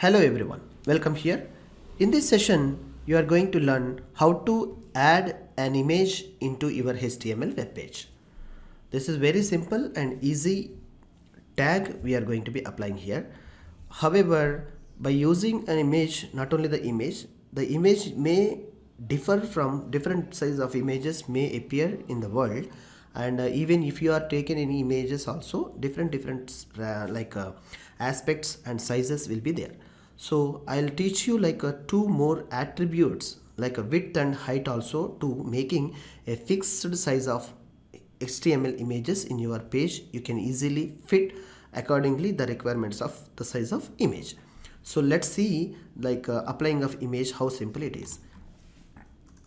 Hello everyone, welcome here. In this session, you are going to learn how to add an image into your HTML web page. This is very simple and easy tag we are going to be applying here. However, by using an image, not only the image may differ from different size of images may appear in the world, and even if you are taking any images also different aspects and sizes will be there. So I'll teach you two more attributes like a width and height also to making a fixed size of HTML images in your page. You can easily fit accordingly the requirements of the size of image. So let's see applying of image, how simple it is.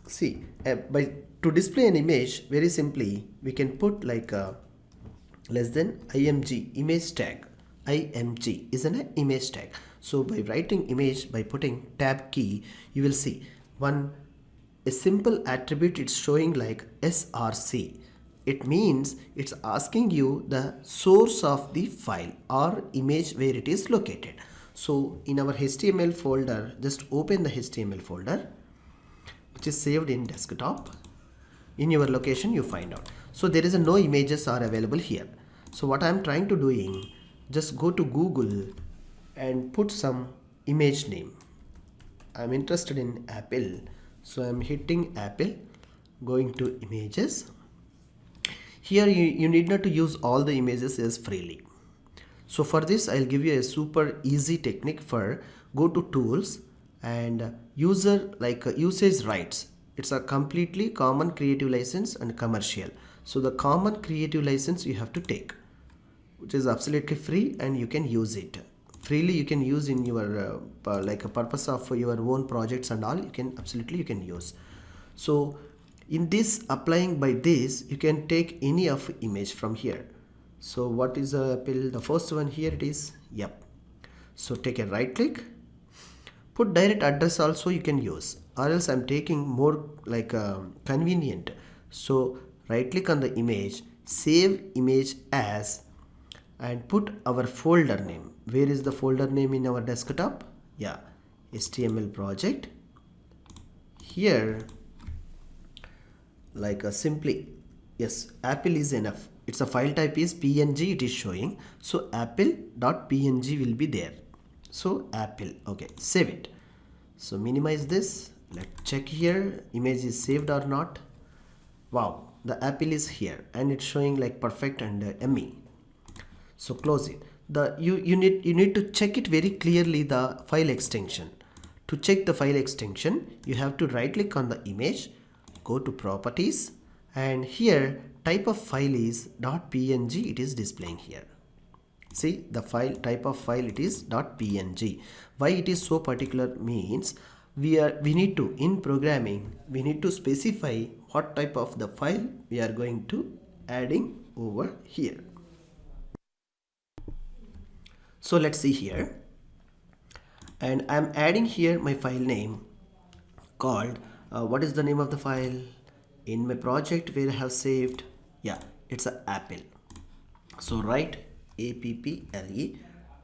See, to display an image, very simply we can put less than img image tag. Img is an image tag. So by writing image, by putting tab key, you will see a simple attribute. It's showing like src. It means it's asking you the source of the file or image where it is located. So in our HTML folder, just open the HTML folder which is saved in desktop. In your location you find out. So there is no images are available here. So what I am trying to doing, just go to Google and put some image name. I'm interested in Apple, so I'm hitting Apple, going to images. Here you need not to use all the images as freely. So for this I'll give you a super easy technique. For go to tools and usage rights. It's a completely common creative license and commercial. So the common creative license you have to take, which is absolutely free, and you can use it freely. You can use in your a purpose of your own projects and all. You can use. So in this, applying by this, you can take any of image from here. So what is Apple? The first one here it is. Yep. So take a right click, put direct address also you can use, or else I'm taking more convenient. So right click on the image, save image as, and put our folder name. Where is the folder name in our desktop? Yeah, HTML project. Here simply, yes, Apple is enough. It's a file type is png, it is showing. So apple.png will be there. So Apple, okay, save it. So minimize this. Let's check here, image is saved or not. Wow, the Apple is here and it's showing like perfect and yummy. So close it. You need to check it very clearly, the file extension. To check the file extension, you have to right click on the image, go to properties, and here type of file is .png. It is displaying here. See, the file type of file, it is .png. Why it is so particular means we need to, in programming, we need to specify what type of the file we are going to adding over here. So let's see here, and I'm adding here my file name called what is the name of the file in my project where I have saved? Yeah, it's a Apple. So write apple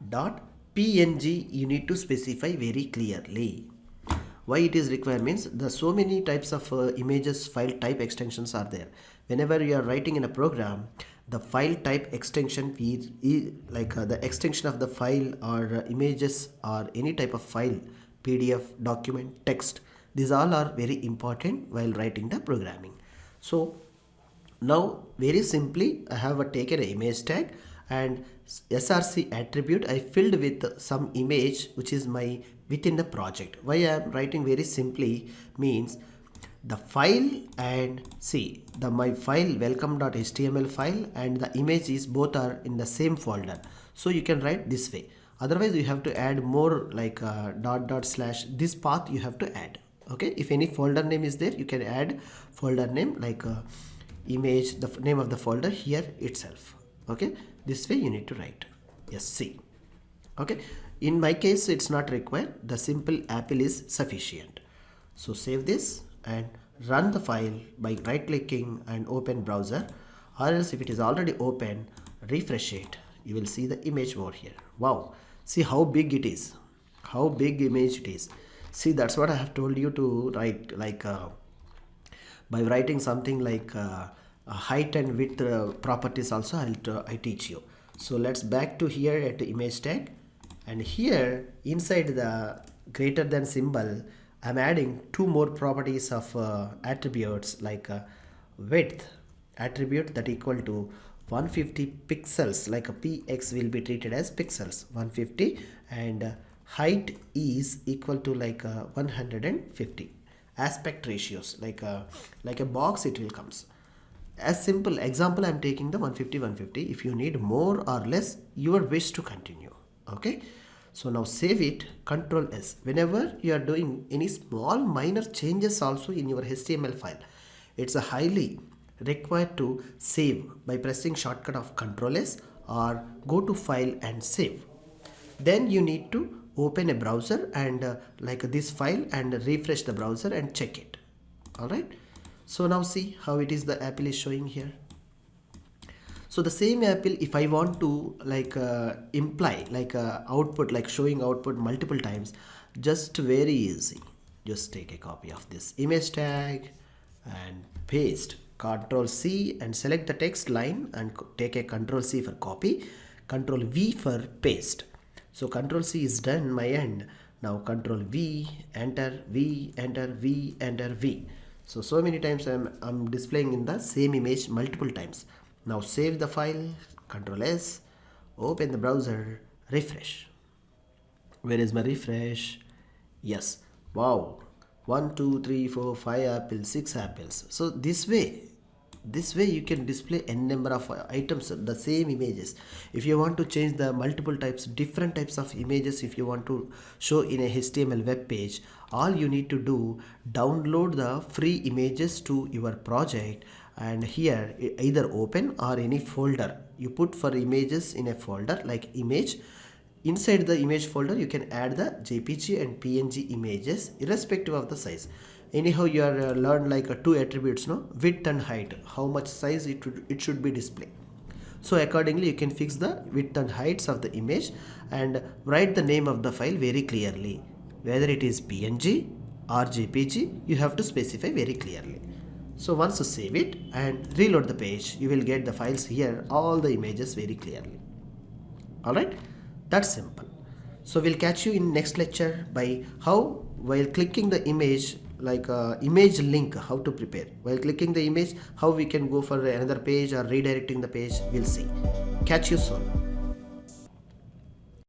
dot png. You need to specify very clearly. Why it is required means the so many types of images file type extensions are there. Whenever you are writing in a program, the file type extension the extension of the file or images or any type of file, PDF, document, text, these all are very important while writing the programming. So now very simply I have taken an image tag and src attribute I filled with some image which is my within the project. Why I am writing very simply means the file, and see my file welcome.html file and the image is both are in the same folder. So you can write this way. Otherwise you have to add more // this path you have to add. Okay, if any folder name is there, you can add folder name image, the name of the folder here itself. Okay, this way you need to write. Yes, see. Okay, in my case it's not required. The simple Apple is sufficient. So save this and run the file by right clicking and open browser, or else if it is already open, refresh it. You will see the image more here. Wow, see how big it is. how big image it is. See, that's what I have told you to write, like by writing something like height and width properties also I teach you. So let's back to here at the image tag, and here inside the greater than symbol I'm adding two more properties of attributes, like width attribute that equal to 150 pixels, like a px will be treated as pixels 150, and height is equal to like 150. Aspect ratios, like a box it will comes. As simple example I'm taking the 150 150. If you need more or less, your wish to continue. Okay, so now save it, Control S. Whenever you are doing any small minor changes also in your HTML file, it's a highly required to save by pressing shortcut of Control S or go to file and save. Then you need to open a browser and like this file and refresh the browser and check it. Alright, so now see how it is, the apple is showing here. So the same apple, if I want to like imply like output, like showing output multiple times, just very easy. Just take a copy of this image tag and paste, Control C, and select the text line and take a Control C for copy, Control V for paste. So Control C is done my end. Now Control V, enter, V, enter, V, enter, V. So many times I'm displaying in the same image multiple times. Now save the file, Control S, open the browser, refresh. Where is my refresh? Yes, wow, 1 2 3 4 5 apples, 6 apples. So this way you can display n number of items, the same images. If you want to change the multiple types, different types of images, if you want to show in a HTML web page, all you need to do, download the free images to your project, and here either open or any folder you put for images in a folder like image. Inside the image folder you can add the JPG and PNG images irrespective of the size. Anyhow, you are learned like two attributes, no, width and height, how much size it should be displayed. So accordingly you can fix the width and heights of the image and write the name of the file very clearly. Whether it is PNG or JPG, you have to specify very clearly. So once you save it and reload the page, you will get the files here, all the images very clearly. Alright, that's simple. So we'll catch you in next lecture by how, while clicking the image, like image link, how to prepare. While clicking the image, how we can go for another page or redirecting the page, we'll see. Catch you soon.